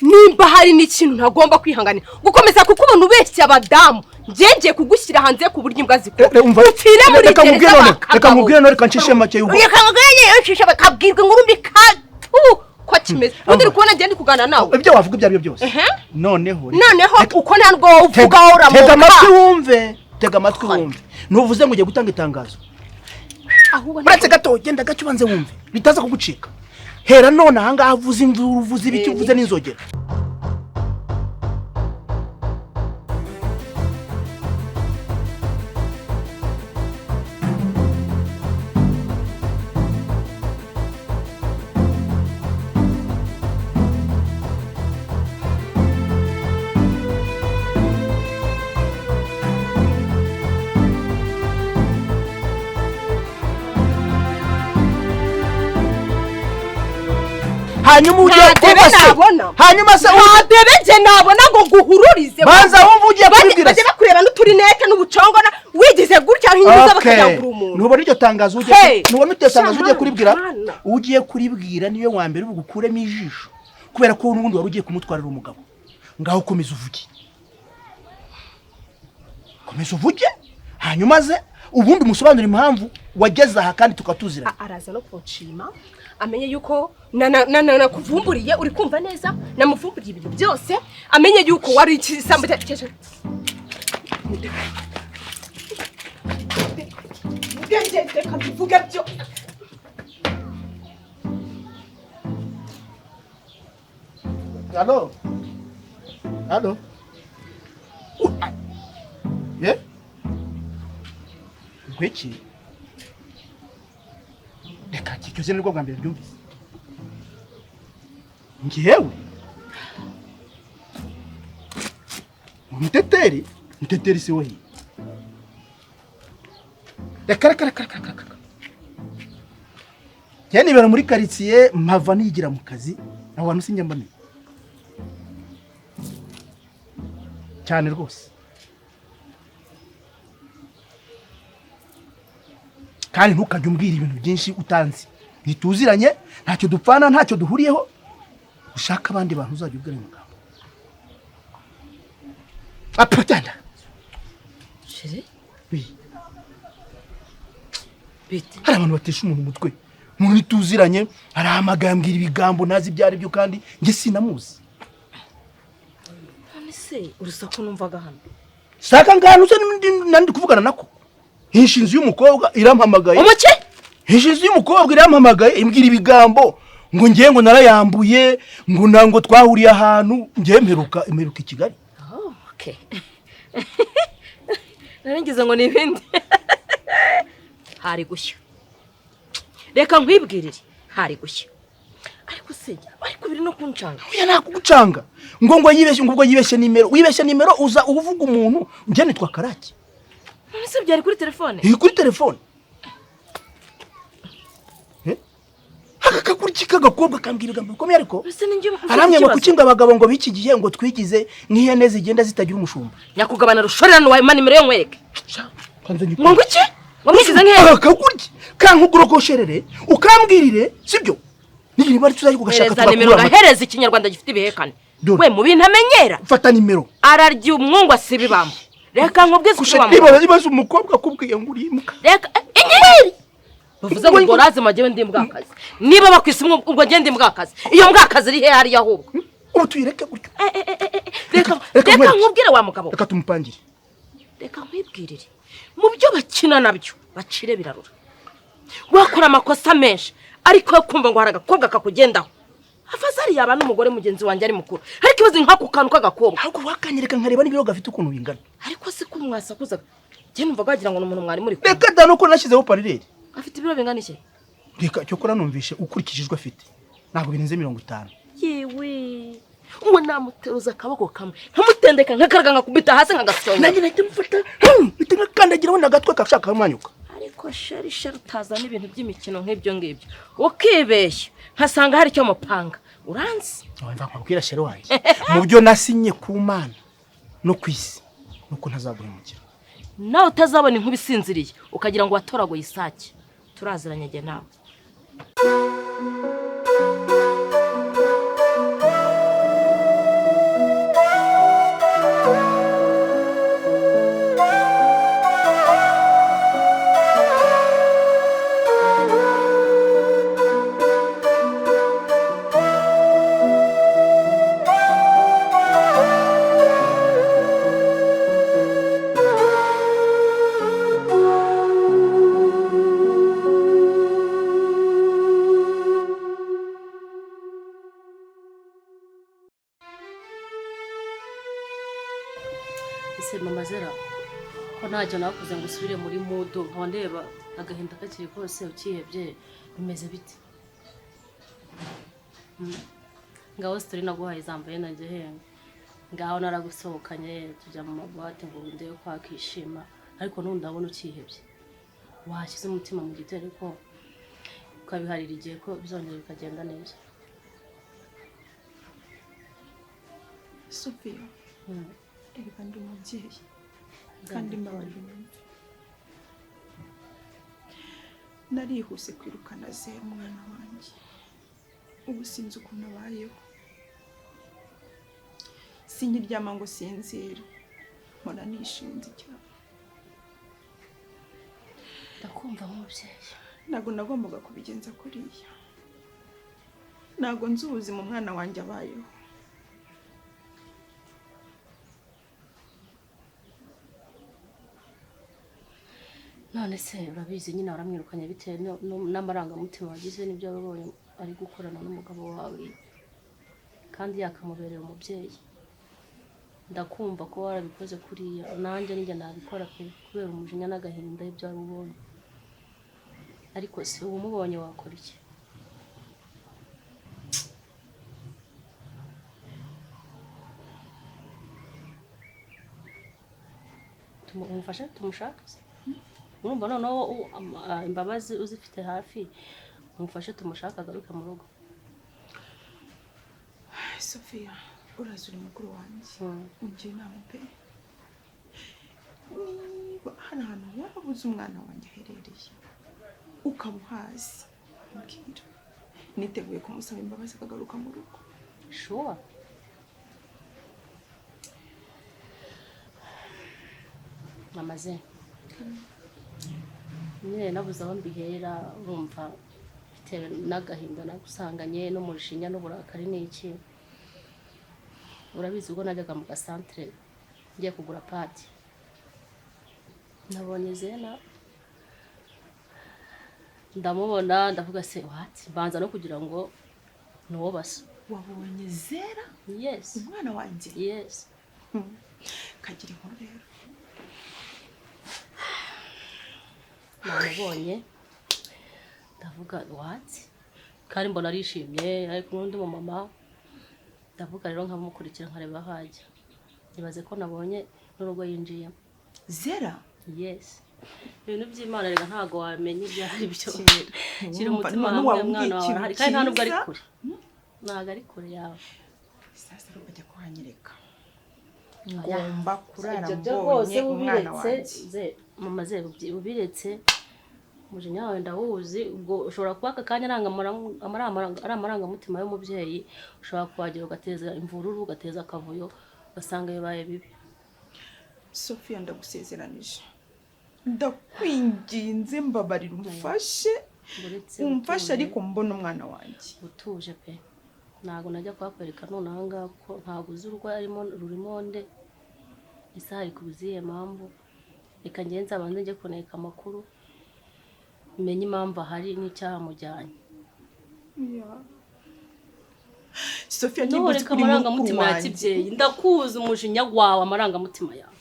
nimba hari n'ikintu ntagomba kwihanganira gukomeza kuko ubona ubeshya abadamu njye kugushyira hanze ku buryo imbwa zikora upfire muri gereza reka mubwire no reka nshishe make y'ubu reka mubwire nshishe bakabwirwa inkuru mbi ko kimeze undi uri kubona ngende kugana nawe ibyo wavuga ibyo ari byo byose noneho uko ntabwo uvuga uramuka tega amatwi wumve ntuvuze ngo ugiye gutanga itangazo uretse gato genda gace ubanze wumve bitaza kugucika hera none ahangaha avuze induru uvuze ibiki uvuze n'inzogera hanyuma uje hanyuma se ntadebeje nabona ngo guhururize banza wumva ugiye kubibwira baje bakureba n'uturinete n'ubucongo wigize gutya nk'intuza bakajagura umuntu ntubona iryo tangazo ugiye kuribwira ugiye kuribwira niyo wa mbere ugukuremo ijisho kubera ko n'ubundi wari ugiye kumutwarira umugabo ngaho komeza uvuge hanyuma ze ubundi umusobanura impamvu wageze aha kandi tukatuzira araza no kunshima amenye yuko na kuvumburiye uri kumva neza namuvumburiye ibintu byose amenye yuko wari ikisambu kabivuga byo Halo ye gweki reka kikoze nirwo bwa mbere byumvise ngewe muteteri si wowe reka cyane ibera muri quartier mpava nigira mu kazi aho wantu sinjya mbane cyane rwose kandi ntukajye umbwira ibintu byinshi utanzi ntituziranye ntacyo dupfana ntacyo duhuriyeho ushaka abandi bantu uzajya ubwira umugabo apatanda shiri bite hari abantu batesha umuntu umutwe umuntu ntituziranye arahamagambira ibigambo nazi byari byo kandi nge sinamuzi se urusaku numvaga hano saka ngano se nandi kuvugana nako hishinzi y'umukobwa irampamagaye umuke hishinzi y'umukobwa irampamagaye imbwira ibigambo ngo ngiye ngo narayambuye ngo nango twahuriye ahantu ngiye mperuka i Kigali okay narangiza ngo nibindi hari gushya reka nkwibwirire hari gushya ariko se ariko biri no kuncanga oya nakugucanga ngo yibeshye nimero wibeshye nimero uza uvuga umuntu nje nitwa Karaki ese byari kuri telefone kuri telefone akakurikika gakobwa kambwiraga bikomeye ariko aramwe ngo kukinga abagabo ngo biki gihe ngo twigize nk'ihene zigenda zitagira umushumba nyakugabana rushorerano wa nimero yo nkweke ngo iki wamwigize nk'ihene akakuriki kankugurogosherere ukambwirire sibyo niri bari tuzaje kugashaka nimero gahereza ikinyarwanda gifite ibihekane we mu bintu amenyera fata nimero ararya umwungu asibibamo reka nkubwize kuba ibaze umukobwa kubwiye ngo urimuka reka inyeri bavuze ngo goraze majewe ndi mbwakazi niba bakwise ubwo ngende mbwakazi iyo mbwakazi iri he hari yahubwo ubu tuyireke gutyo reka nkubwire wa mugabo reka tumupangire reka nkwibwirire mu byo bakina nabyo bacire birarura wakora amakosa menshi ariko kumva ngo haraga kobwa kakugendaho afazari yaba n'umugore mugenzi wanjye ari mukuru ariko ibaze nkako kantu kagakobwa ahubwo wakanyereka nkareba n'ibiro gafite ukuntu bingana ariko se ko mwasakuza je numva gagira ngo n'umuntu mwari muri reka dano ko nashyizeho parireri afite ibiro bingana iki reka cyo kora numvishe ukurikijwe afite ntabwo birenze 50 yewe uwo namuteruza akaboko kamwe nkamutendeka nkakaraga nkakubita hasi nkagasonya nanjye nahita mufata nkandagira wenda gatwe kashaka kamanyuka ariko shari utazana ibintu by'imikino nk'ibyo ngibyo ukibeshya nkasanga hari icyo mupanga uranzi wumva kwabwira shari wanjye mu byo nasinye ku Mana no kwisi nuko ntazaguhemukira nawe utazabona inkuba isinziriye ukagira ngo watoragoye isake turaziranye jye nawe ese mama Zella ko ntacyo nakuze ngo usubire muri mudo nkaba ndeba agahinda kakiri kose ukihebye bimeze bite ngaho story naguhaye zambaye nanjye henga ngaho naragusohokanye tujya mu mabwate ngo ndebe kwakishima ariko nundi ndabona ukihebye washyize umutima mu gitero ko ukabiharira igihe ko bizongera bikagenda neza Sophia reka ndi umubyeyi kandi mbabarira umwumve narihuse kwirukana Zella umwana wanjye ubu sinzi ukuntu abayeho sinkiryama ngo sinzire mbona nishinze cyane ndakumva nk'umubyeyi ntabwo nagombaga kubigenza kuriya ntabwo nzi ubuzima umwana wanjye abayeho none se urabizi nyine waramwirukanye bitewe n'amarangamutima wagize n'ibyo wabonye ari gukorana n'umugabo wawe kandi yakamuberera umubyeyi ndakumva ko warabikoze kuriya nanjye njye nabikora kubera umujinya n'agahinda ibyo wari ubonye ariko se ubu mubonye wakora iki tumufashe tumushake urumva noneho imbabazi uzifite hafi umufashe tumushake agaruke mu rugo Sophia uraza uri mukuru wanjye ungira inama pe niba hano hantu wabuze umwana wanjye aherereye ukaba uhazi mbwira niteguye kumusaba imbabazi akagaruka mu rugo sure mama Zella nyine nabuze aho mbihera urumva bitewe n'agahinda nagusanganye n'umujinya n'uburakari n'iki urabizi ubwo najyaga mu gasantere ngiye kugura pati nabonye Zella ndamubona ndavuga se wati mbanza no kugira ngo nuwo basa wabonye Zella yes umwana wanjye yes kagira inkuru rero namubonye ndavuga wati kandi mbona arishimye ariko n'undi mu mama ndavuga rero nkamukurikira nkareba hajya nibaze ko nabonye n'urugo yinjiye Zella yes ibintu by'Imana rega ntago wamenye ibyo ari byo kiri umutima wawe mwana wawe hari kandi nta nubwo ari kure ntago ari kure yawe sasa rero bajya kuhanyereka ngomba kurara mbonye umwana wanjye mama Zella ubiretse umujinya wawe ndawuzi ubwo ushobora kuba aka kanya amarangamutima y'umubyeyi ushobora kuhagera ugateza imvururu ugateza akavuyo ugasanga bibaye bibi Sophia ndagusezeranije ndakwinginze mbabarira umfashe ariko mbona umwana wanjye utuje pe ntago najya kwakwereka none aha ngaha ko ntago uzi urwaye rurimo nde isaha iri kubuziye mpamvu reka ngenze abanze njye kuneka amakuru menye impamvu ahari n'icyaha mujyanye Sophia ntibuze kuri amarangamutima ya kibyeyi ndakuzi umujinya wawe amarangamutima yawe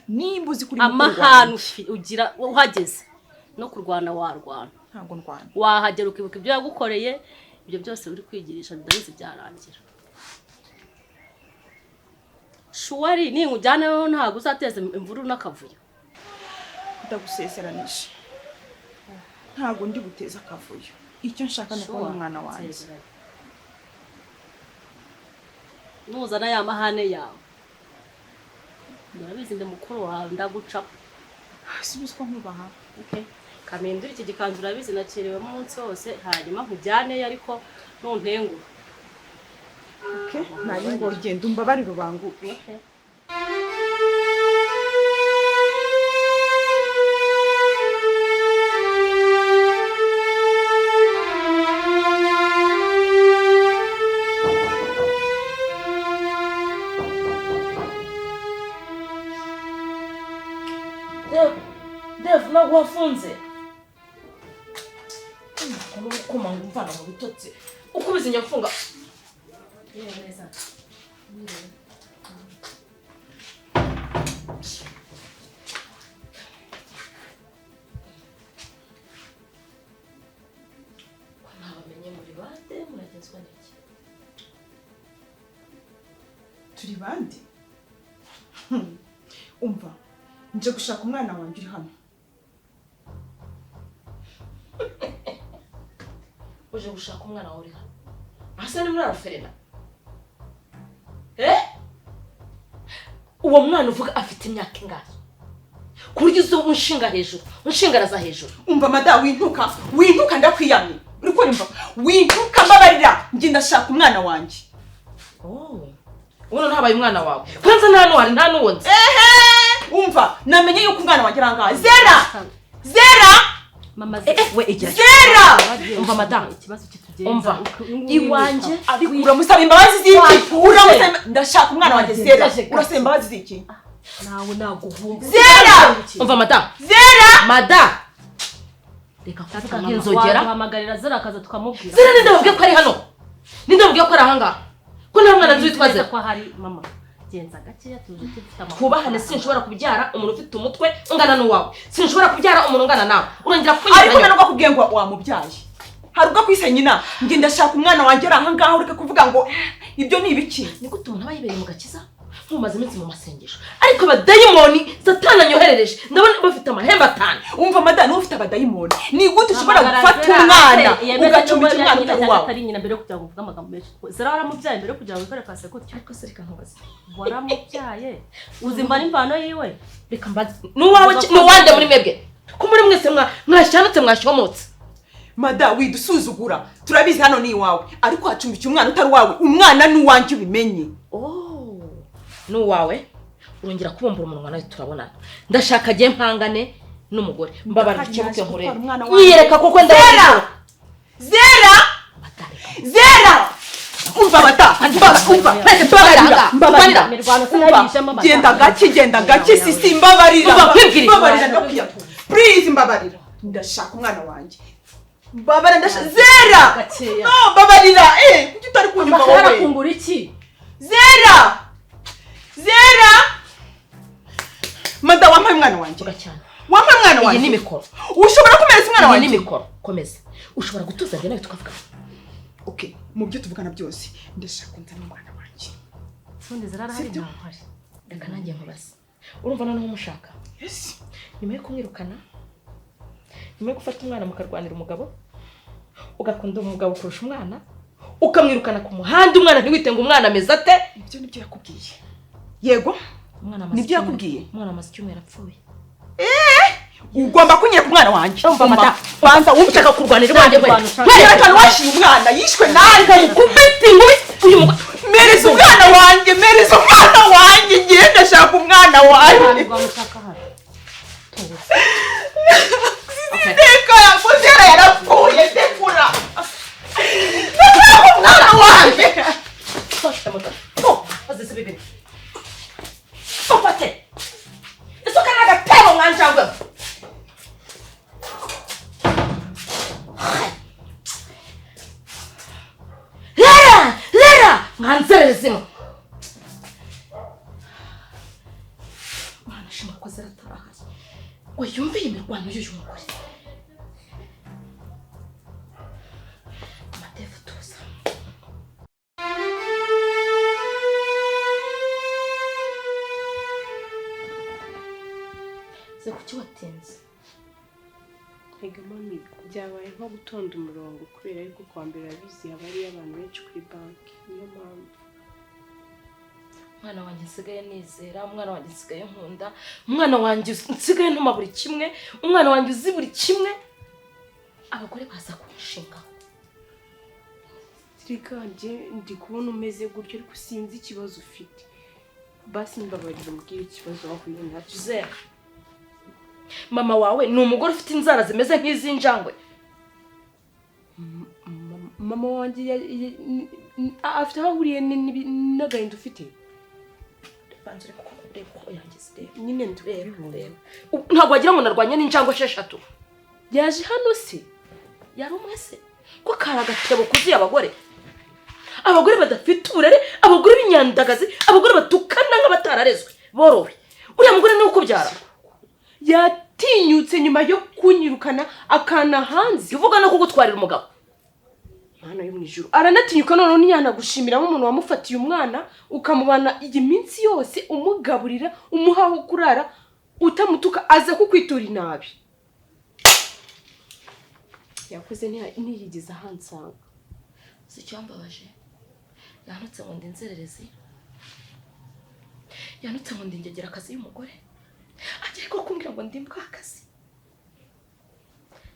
nimba uzi kuri amahanu ugira uhageze no kurwana warwana ntago ndwana wahagera ukibuka ibyo yagukoreye ibyo byose uri kwigirisha ndabizi byarangira shuwari ninkujyana rero ntago uzateza imvururu n'akavuyo ndagusezeranije ntago ndi guteza akavuyo icyo nshaka ni kubona umwana wanjye nuzana ya mahane yawe ndabizi ndi mukuru wawe ndaguca sibuzwa nkubaha okay kamindura iki gikanzu urabizi nakerewe umunsi wose hanyuma nkujyaneyo ariko nuntengura okay nari ngo ugenda umbabarira ubanguke okay Dev nagwa wafunze kuma ngumvana mu bitotsi ukubiza nyafunga neza turi bande umva nje gushaka umwana wanjye uri hano uje gushaka umwana wawe uri hano asa ni muri araferena uwo mwana uvuga afite imyaka ingahe ku buryo uzi unshinga hejuru unshingaraza hejuru umva mada wintuka ndakwiyamye uri kumva wintuka mbabarira njye ndashaka umwana wanjye ubuno ntabaye umwana wawe kwanza nta n'uwari nta n'uwonze umva namenye yuko umwana wanjye arangaye Zera mama we igira Zera umva madamu ikibazo kitugenza umva iwanjye uramusaba imbabazi z'iki uramusaba ndashaka umwana wanjye Zera urasaba imbabazi z'iki nawe naguhumba Zera umva madamu madamu reka kuvuga nk'inzogera hamagarira Zera akaza tukamubwira Zera ninde wabwiye ko ari hano ninde wabwiye ko ari ahangaha ko nta mwana nzi witwa Zera ko hari mama genza gakeya tuje tufite amakuru kubahane sinshobora kubyara umuntu ufite umutwe ungana n'uwawe sinshobora kubyara umuntu ungana nawe urongera kunyira ariko nano bakubwiye ngo wamubyaye hari ubwo kwise nyina nge ndashaka umwana wanjye ari ahangaha ureke kuvuga ngo ibyo ni ibiki ni gute umuntu aba yibereye mu gakiza ntumaze iminsi mu masengesho ariko abadayimoni satani anyoherereje ndabona bafite amahembe 5 umva madani ufite abadayimoni ni gute ushobora gufata umwana ugacumbika umwana utari wawe atari nyina mbere yo kugira ngo uvuge amagambo menshi Zera waramubyaye mbere yo kugira ngo ukore kase gutyo ariko se reka nkubaze waramubyaye uzimva n'impano yiwe reka mbaze n'uwawe n'uwande muri mwebwe ko muri mwese mwashanutse mwashomotse mada widusuzugura turabizi hano ni iwawe ariko hacumbika umwana utari wawe umwana n'uwanjye ubimenye n'uwawe urongera kubumbura umunwa nawe turabonana ndashaka agiye mpangane n'umugore mbabarira ikibuke nkure yiyereka kuko ndabona Zera umva mata umva genda gake sisi mbabarira ndakwiya please mbabarira ndashaka umwana wanjye mbabarira ndashaka Zera no mbabarira kuki utari kunyumva wowe harakungura iki Zera mada wampaye umwana wanjye cyane wampaye umwana wanjye iyi ni mikoro ushobora kumereza umwana wanjye ni mikoro komeza ushobora gutuza nawe tukavuga okay mu byo tuvugana byose ndashaka nzana umwana wanjye sonde Zera hari ntahari reka nanjye nkubaze urumva noneho umushaka yes nyuma yo kumwirukana nyuma yo gufata umwana mukarwanira umugabo ugakunda umugabo kurusha umwana ukamwirukana ku muhanda umwana ntiwite ngo umwana ameze ate ibyo nibyo yakubwiye yego nibyo yakubwiye umwana amaze icyumweru apfuye ugomba kunyereka umwana wanjye banza ushaka kurwanira wanjye werekana washiye umwana yishwe nawe kubiti ngubi uyu mugabo mereza umwana wanjye ngiye ndashaka umwana wanjye Ndeka Zera yarapfuye ndekura ndashaka umwana wanjye azise bibiri Sopate isuka n'agatebo mwanjangwe Lera mwanzerezimo mwana shima ko Zera atarahaye ngo yumve imirwano y'uyu mugore amatefu tuza se kuki watinze Hegemoni byabaye nko gutonda umurongo kubera yuko kwa mbere abizi haba hari abantu benshi kuri banki niyo mpamvu umwana wanjye nsigaye nizera umwana wanjye nsigaye nkunda umwana wanjye nsigaye ntuma buri kimwe umwana wanjye uzi buri kimwe abagore baza kumushinga Trikanje ndi kubona umeze gutyo ariko sinzi ikibazo ufite basi mbabarira umbwire ikibazo wahuye nacyo Zera mama wawe ni umugore ufite inzara zimeze nk'iz'injangwe mama wanjye afite aho ahuriye n'agahinda ufite banze reba uko yangize nyine ndabibona ntabwo wagira ngo narwanye n'injangwe 6 yaje hano se yari umwe se ko kari agatebo kuzuye abagore badafite uburere abagore b'inyandagazi abagore batukana nk'abatararezwe borowe uriya mugore ni uko byara yatinyutse nyuma yo kunyirukana akana hanze uvuga no kugutwarira umugabo Mana yo mu ijuru aranatinyuka none ntiyanagushimira nk'umuntu wamufatiye umwana ukamubana iyi minsi yose umugaburira umuhaho kurara utamutuka aza kukwitura inabi yakoze ntiyigeze ahansanga sicyambabaje yanutse ngo ndinzerereze yanutse ngo ndingegera akazi y'umugore agiye ko kumbwira ngo ndimbwa akazi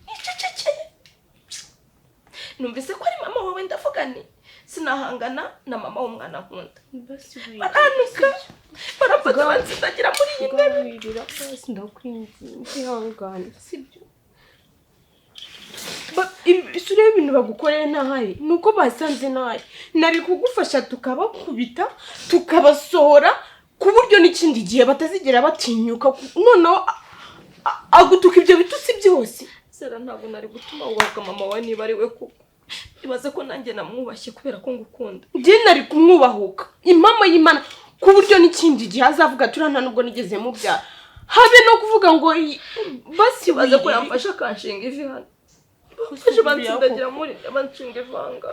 nicecekeye numvise ko ari mama wawe ndavuga ni sinahangana na mama w'umwana nkunda baranuka barafata bansindagira muri iyi ntebe basi ndakwinginze ihangane sibyo isura y'ibintu bagukoreye ntahari nuko basanze ntahari nari kugufasha tukabakubita tukabasohora ku buryo n'ikindi gihe batazigera batinyuka noneho agutuka ibyo bitutsi byose Zella ntabwo nari gutuma wubaka mama wawe niba ari we kuko ibaze ko nanjye namwubashye kubera ko ngukunda njye nari kumwubahuka impamo y'Imana ku buryo n'ikindi gihe azavuga turana nubwo nigeze mubyara habe no kuvuga ngo basi ibaze ko yamfasha akanshinga ivi hano ufashe bansindagira muri abanshinga ivanga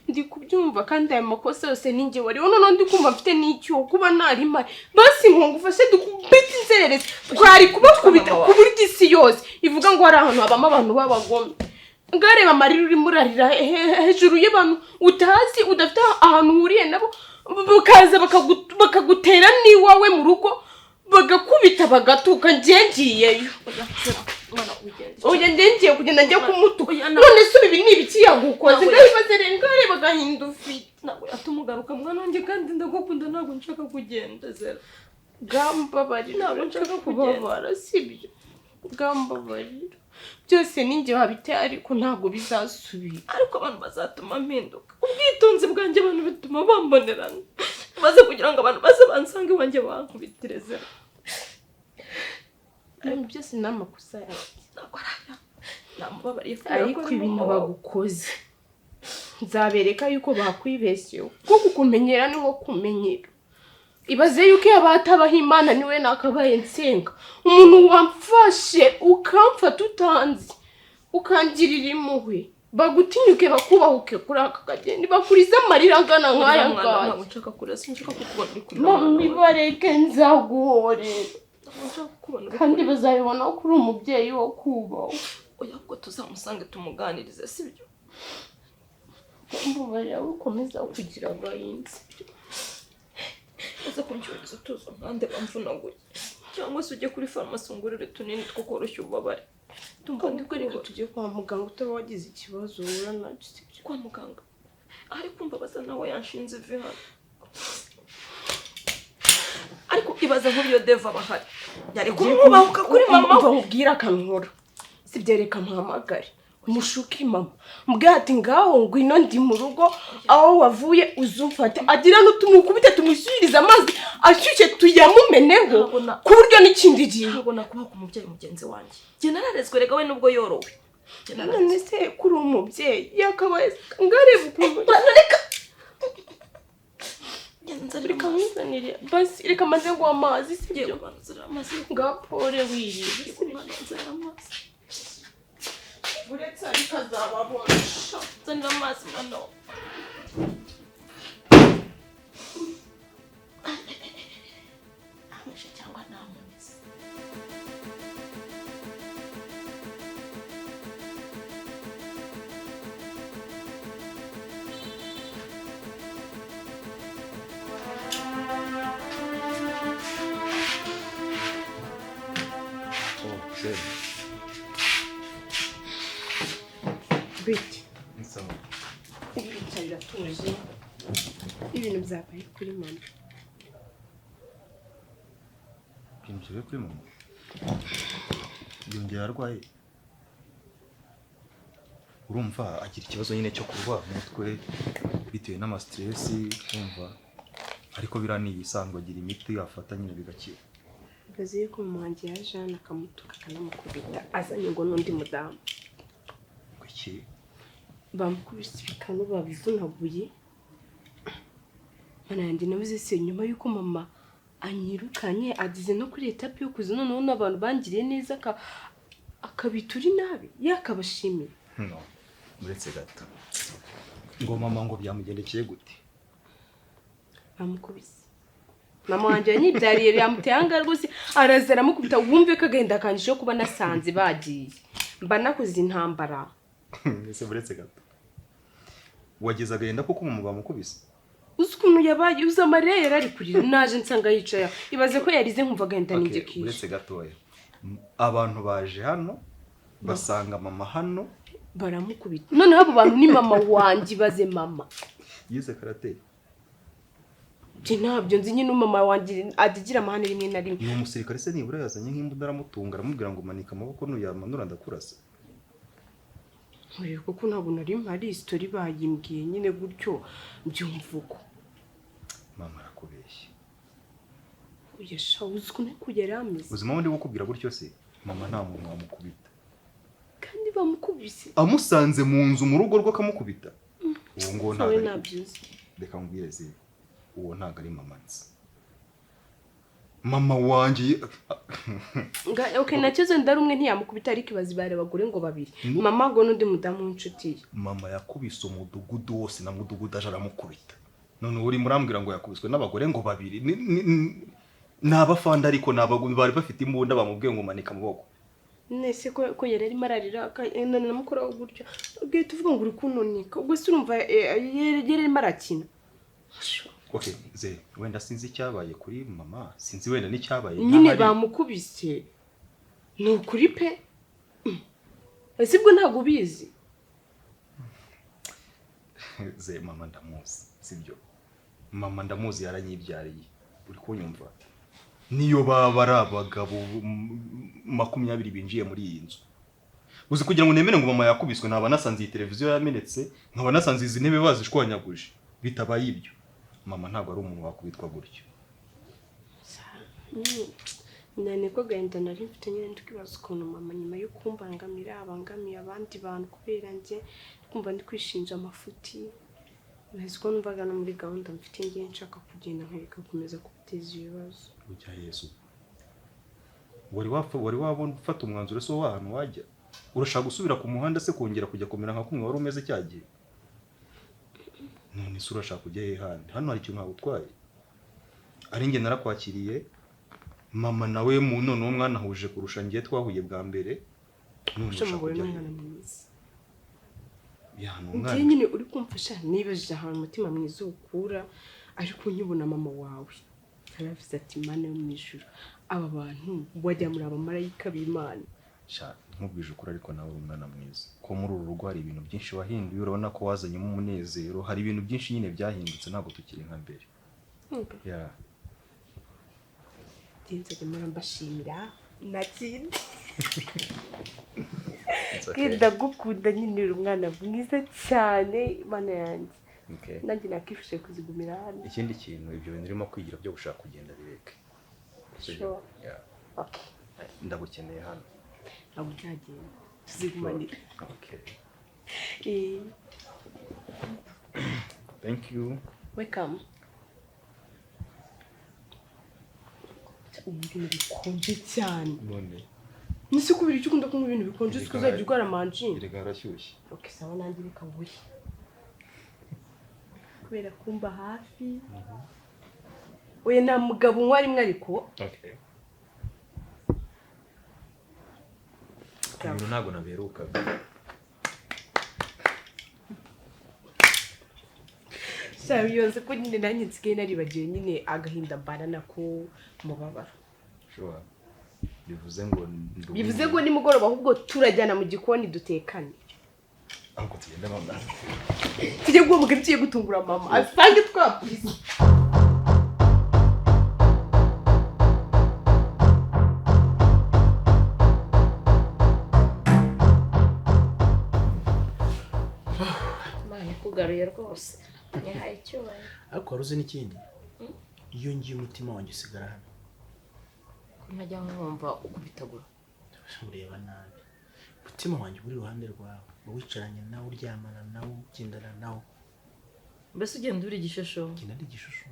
ndi kubyumva kandi aya makosa yose ninjye wari none ndi kumva mfite n'icyo kuba nari mari basi nkongufashe dukubita inzererezi twari kubakubita ku buryo isi yose ivuga ngo hari ahantu habamo abantu b'abagome ngareba amarira urimo urarira hejuru y'abantu utazi udafite ahantu uhuriye nabo bakaza bakagutera n'iwawe mu rugo bagakubita bagatuka ngiyeyo oya ngiye kugenda njya kumutuka none se ibi ni ibiki yagukoze ndabibaze rengare bagahinda ufite nawe atumugaruka mwana wanjye kandi ndagukunda ntabwo nshaka kugenda Zella gambabarira ntabwo nshaka kubabara sibyo gambabarira byose ninjye wabiteye ariko ntabwo bizasubira ariko abantu bazatuma mpinduka ubwitonzi bwanjye abantu bituma bambonerana maze kugira ngo abantu baze bansange iwanjye bankubitire Zella byose ni amakosa yawe ntabwo araya namubabariye ariko ibintu bagukoze nzabereka yuko bakwibeshyeho kuko kukumenyera ni nko kumenyera ibaze yuko iyo batabaho Imana niwe nakabaye nsenga umuntu wamfashe ukamfata utanzi ukangirira impuhwe bagutinyuke bakubahuke kuri aka kageni bakuriza amarira angana nk'aya ngaya ntabwo nshaka kurira sinshaka kukubona uri kurira mami bareke nzaguhorera kandi bazabibona ko uri umubyeyi wo kubaho oya ko tuzamusange tumuganirize sibyo mbabarira ukomeza kugira agahinda uze kuncyuriza tuzo nkande bamvunaguye cyangwa se ujye kuri farumasi ungurire tunini two koroshya ububabare tumva ndikwereka tujye kwa muganga utaba wagize ikibazo uhura nacyo kwa muganga ariko mbabaza nawe yanshinze ivi hano ariko ibaze nk'uburyo deva bahari yari kumwubahuka kuri mama we ubwira akankora sibyereka mpamagare umushuke mama mbwira ati ngaho ngwino ndi mu rugo aho wavuye uzumfate agira n'utumukubite tumushyiriza amazi ashyushye tuyamumeneho ku buryo n'ikindi gihe ntabona kuba ku mubyeyi mugenzi wanjye njye nararezwe rega we nubwo yorowe none se kuri umubyeyi yakabaye ngareba ukuntu reka reka mwizanire basi reka maze ngo amazi sibyo ngapore wirire uretse ariko azababona zanira amazi mano ameshe cyangwa namunisi biti ibicara tuje ibintu byabaye kuri mama Kimjye kuri mama yongera arwaye urumva agira ikibazo nyine cyo kurwara umutwe bitewe n'ama stress umva ariko biraniye isanzwe agira imiti afata nyine bigakira gaziye ko mama wanjye yaje hano akamutuka akanamukubita azanye ngo n'undi mudamu kuki bamukubise ibikanu babivunaguye mana yanjye nabuze se nyuma yuko mama anyirukanye agize no kuri etape yo kuza noneho n'abantu bangiriye neza akabitura inabi yakabashimira no muretse gato ngo mama ngo byamugendekeye gute? Bamukubise. Mama wanje yanyibyariye byamuteye anga rwose arazera mukubita wumve ko agenda kanjije kuba nasanze bagiye. Mba nakoze intambara. Ese buretse gato. Wageze agenda koko mu bamukubise? Ukuntu yabaye uza Mariya yarari kurira naje nsanga yicaye. Ibaze ko yarize nkumva agenda nigekije. Buretse gatoya. Abantu baje hano basanga mama hano baramukubita. Noneho abo bantu ni mama wanje baze mama. Yize karate. Ntabyo nzi nyine mama wanje adigira amahane rimwe na rimwe. Ni umusirikare se nibura yazanye nk'imbunda aramutunga aramubwira ngo manika amaboko nuyamanura ndakurasa. Oya kuko ntabwo nari mpari story bayimbwiye nyine gutyo byumvuko. Mama arakubeshya. Oya shawuzi ko kugera ameze. Uzima wundi gukubwira gutyo se mama nta muntu wamukubita. Kandi bamukubise. Amusanze mu nzu mu rugo rwo akamukubita. Uwo ngo ntabwo nabyize. Reka ngwireze. Uwo ntago ari mama nzi. Mama wanje okay nakize ndarumwe ntiyamukubita ariko bazibare abagore ngo babiri. Mama ngo nundi mudamu w'inshuti. Mama yakubise umudugudu wose na mudugudu aje aramukubita. None uri murambwira ngo yakubiswe n'abagore ngo babiri. N'abafanda ariko n'abagumi bari bafite imbunda bamubwiye ngo manika amaboko. Nese ko yarari mararira none namukora gutyo. Ubwo tuvuga ngo uri kunonika. Ubwo se urumva yarari marakina. Okay, ze wenda sinzi cyabaye kuri mama, sinzi wenda ni cyabaye nyine bamukubise. Ni ukuri pe. Ese bwo ntago bizi. Ze mama ndamuzi, sibyo. Mama ndamuzi yaranyibyariye. Uri kunyumva? Niyo baba ari abagabo 20 binjiye muri iyi nzu. Uzi kugira ngo nemere ngo mama yakubiswe naba nasanze iyi televiziyo yamenetse, nkaba nasanze izi ntebe bazishwanyaguje. Bitabaye ibyo. Mama ntabwo ari umuntu wakubitwa gutyo. Nane ko genda nari mfite nyine ndikibaza ukuntu mama nyuma yo kumbangamira abangamiye abandi bantu kubera nje kumva ndi kwishinja amafuti. Nahise numvaga no muri gahunda mfite ngiye nshaka kugenda nkareka gukomeza kubiteza ibibazo. Ujya Yesu. Wari wabona ufata umwanzuro so w'ahantu wajya. Urashaka gusubira ku muhanda se kongera kujya komera nka kumwe wari umeze cyagiye. None se urashaka kujya he handi? Hano hari ikintu utwaye. Ari nge narakwakiriye. Mama nawe mu none umwana huje kurusha ngiye twahuye bwa mbere. None ushaka kujya mwiza. Ya numwana. Nyine uri kumfasha nibeje ahantu umutima mwiza ukura ariko nyibona mama wawe. Aravuze ati Mana yo mwijuru. Aba bantu wajya muri abamarayika b'Imana. Sha nkubwije ukuri ariko nawe umwana mwiza. Ko muri uru rugo hari ibintu byinshi wahinduye urabona ko wazanyemo umunezero. Hari ibintu byinshi nyine byahindutse ntabwo tukiri nka mbere. Ya. Tinze demara mbashimira nakindi. Kida gukunda nyine umwana mwiza cyane Mana yanjye. Okay. Nanjye nakifishe kuzigumira hano. Ikindi kintu ibyo bintu urimo kwigira byo gushaka kugenda bireke. Sure. Yeah. Okay. Ndagukeneye hano. Ntabwo byagenda. Tuzigumanira. Okay. Thank you. Welcome. Ibintu bikonje cyane. None. Nisi kubira icyo ukunda kunywa ibintu bikonje tukazajya ugara manjini. Irega arashyushye. Okay, sawa nanjye reka nguhe. Kubera kumba hafi. Oya na mugabo mwari mwariko. Okay. Ibintu ntabwo naberuka. Sawa yose ko nyine nanjye nsigaye naribagiwe nyine agahinda mbana nako mubabara. Sure. Bivuze ngo nimugoroba ahubwo turajyana mu gikoni dutekane. Ahubwo tugenda mama. Tujye guhamagara tugiye gutungura mama. Asange twapurize. Mane kugaruye rwose. Yahaye icyubahiro. Ariko waruzi n'ikindi. Iyo ngiye umutima wanjye usigara hano. Nkajya nkumva ukubitagura. Ureba nabi. Umutima wanjye uri iruhande rwawe. Wicaranye nawe uryamana nawe ugendana nawe. Mbese ugenda uri igishusho? Ngenda ndi igishusho.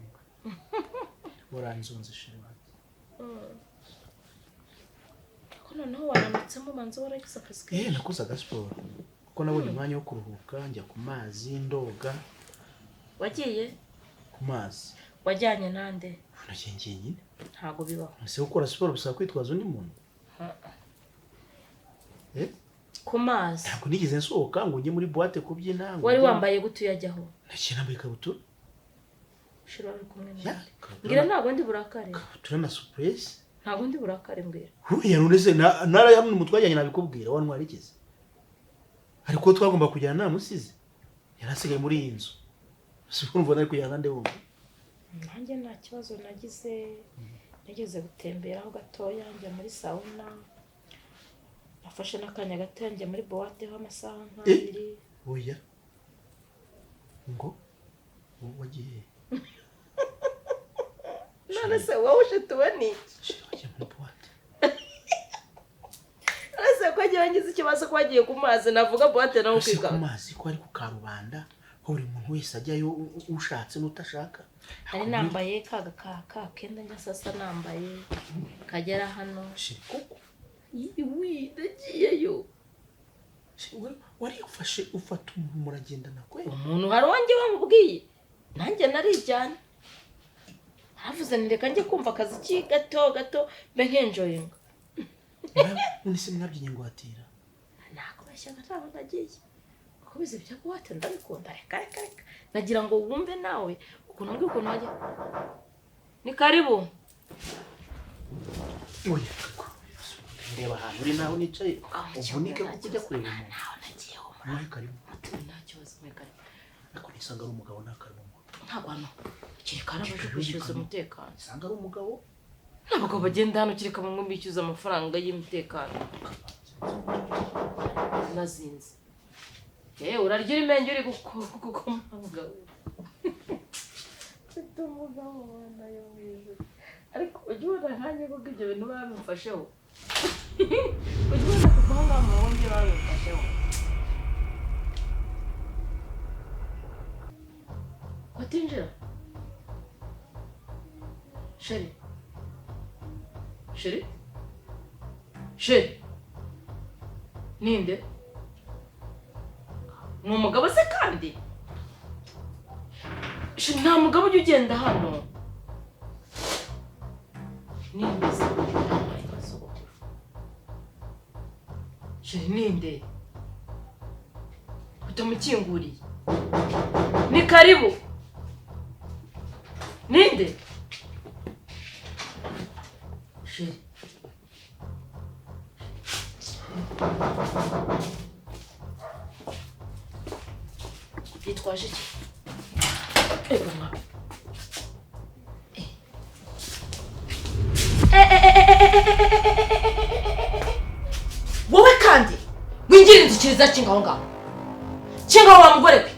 Waranzonze shema. Ko noneho waramutsemo manzo waragize akazi. Nakoze agasiporo. kuko nabonye umwanya wo kuruhuka njya ku mazi ndoga. Wagiye ku mazi? wajyanye nande? Nagiye nyine. Ntago bibaho. Ese gukora siporo bisaba kwitwaza undi muntu? Ku mazi ntabwo nigeze nsohoka ngo njye muri boîte kubyina. Wari wambaye gute uyajyaho? Nagiye nambaye ikabutura. Shira ari kumwe nawe. Ngira ntabwo ndi burakare. Ikabutura na surprise. Ntabwo ndi burakare mbwira. Huya none se nara yamwe umutwajyanye nabikubwira wantwarigeze. Ariko twagomba kujyana namusize. Yarasigaye muri iyi nzu. Sikumva nari kujyana nde wumva. Nanjye nta kibazo nageze gutembera aho gatoya njya muri sauna. Nafashe n'akanya gato njya muri boîte ho amasaha nk'abiri. Oya. Ngo wagiye. None se wowe ushetuwe n'iki? Wagiye muri boîte. Ese ko agiye ikibazo ko wagiye ku mazi navuga boîte nawe ukiga. Ku mazi ko ari ku karubanda. Buri muntu wese ajyayo ushatse n'utashaka. Ari nambaye ka kenda njya sasa nambaye kagera hano. Kuko Iwi dagiyeyo. Wari ufashe ufata umuntu muragendana kwe. Umuntu hari wanjye wamubwiye. Nanjye narijyana. Havuze nireka njye kumva akazi gato mbe nkenjoyinga. None se mwabyinye ngo atira. Nakubeshya ntaho nagiye. Kubize byo kuwate ndabikunda reka. Nagira ngo wumve nawe ukuntu mbwi ukuntu wajya. Ni karibu. Oya. Ndeba ahantu uri naho nicaye. Ubunike kujya kureba umuntu. Naho nagiye ho. Muri karibu. Nta kibazo muri karibu. Ariko nisanga ari umugabo nakaribu. Ntabwo hano. Kireka arabaje kwishyuza umutekano. Nisanga ari umugabo. Ntabwo bagenda hano kireka bamwe bishyuza amafaranga y'umutekano. Nazinze. Urarya imenge uri gukomanga. Umugabo wana yo mwiza. Ariko ujye ubona nkanjye ko ibyo bintu babimfasheho. Ujye ubona kuvanga mu wundi babimfasheho. Watinjira. Sheri. Ninde? Ni umugabo se kandi? Nta mugabo ujya ugenda hano. Ninde se? Sheri ninde? Utamukinguriye. Ni karibu. Ninde? Sheri. Yitwaje iki? Mama. Wowe kandi wingira inzikiriza kingaho ngaho. Kingaho wa mugore we.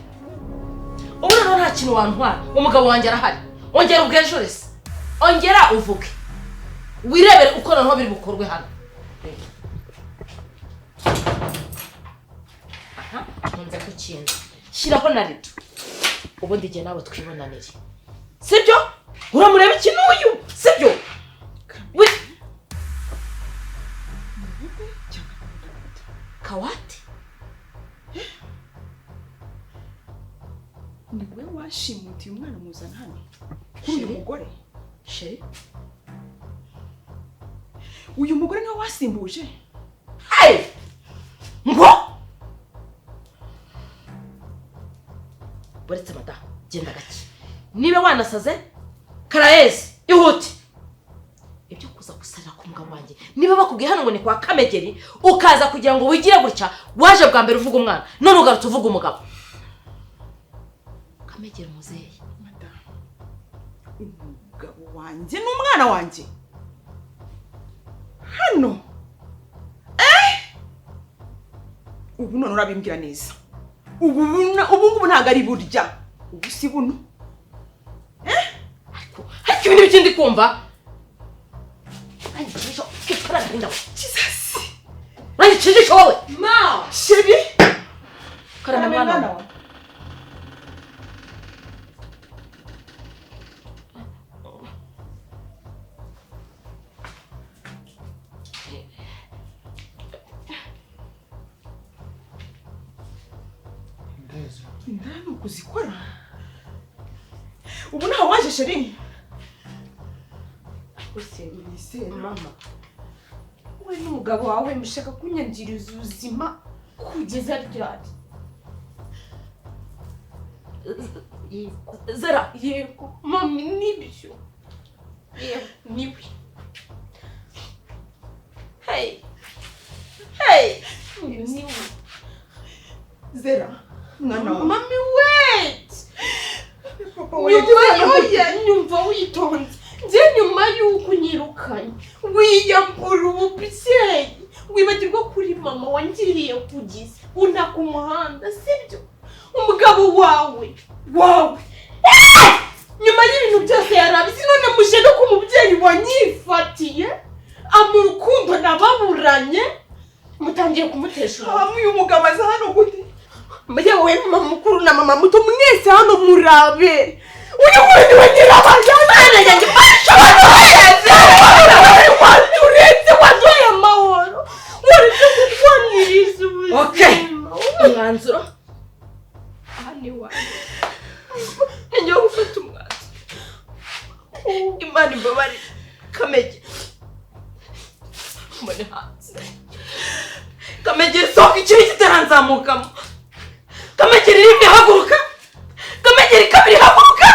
Ubona nta kintu wantwara. Umugabo wanjye arahari. Ongera ubwejure se. Ongera uvuge. Wirebere uko naho biri bukorwe hano. Aha, nze kukinza. Shiraho na rito. Ubundi je nabo twibonanire. Sibyo? Uramureba ikintu uyu? Sibyo? We Kawati? Niwe washimutiye umwana muzana hano. Uyu mugore? Sheri? Uyu mugore niwe wasimbuje? Hey! Ngo? Buretse madamu, genda gake. Niba wanasaze, Karaezi, ihute. Ibyo kuza gusarira ku mugabo wanjye. Niba bakubwiye hano ngo ni kwa Kamegeri, ukaza kugira ngo wigire gutya, waje bwa mbere uvuga umwana, none ugarutse uvuga umugabo. Kamegeri muzehe. Madamu, umugabo wanjye n'umwana wanjye. Hano. Ubu none urabimbwira neza. Ubu ngubu ntago ari burya. Ubu si buno. Ariko ibintu bikindi kumva. Ayichisho, kipara ndinda. Jesus. Ayichisho wowe. Ma, sheri. Karama mwana. indaya ni ukuzikora ubu ntawe waje sheri use mama we n'umugabo wawe mushaka kunyangiriza ubuzima kugeza ryari Zera yego mami nibyo yego niwe hey niwe Zera mwana wa mami wait papa we nyumva witonze njye nyuma y'uko unyirukanye wiyambura ububyeyi wibagirwa kuri mama wangiriye kugize unaka umuhanda sibyo umugabo wawe nyuma y'ibintu byose yarabizi none muje no ku mubyeyi wanyifatiye amurukundo nababuranye mutangiye kumutesha uyu mugabo aza hano gute yewe mama mukuru na mama muto mwese hano murabere uyu wundi wa nyirabazana yanjye uretse waduhaye amahoro waretse kutwaniriza ubuzima umwanzuro aha ni wanjye njya gufata umwanzuro Imana imbabare Kamegeri mbone hanze Kamegeri sohoka ikiri kitaranzamukamo Kamegeri rimwe haguruka Kamegeri kabiri haguruka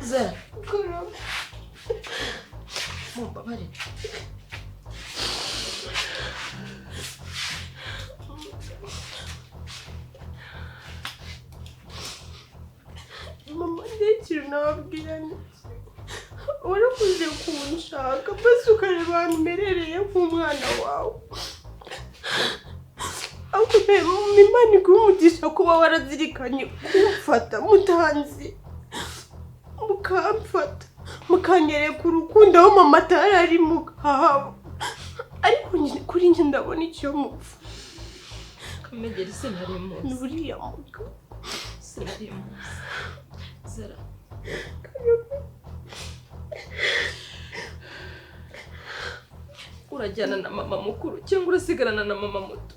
Zera mumbabarire mama ndekire nababwira nti warakuze kunshaka basi ukareba ahantu mberereye nk'umwana wawe ariko Imana iguhe umugisha kuba warazirikanye kumfata mutanzi mukamfata mukanyereka urukundo aho mama atari ari mugahaba ariko kuri njye ndabona icyo mupfa Kamegeri sinari muzi ni uriya mugabo sinari muzi Zera urajyana na mama mukuru cyangwa urasigarana na mama muto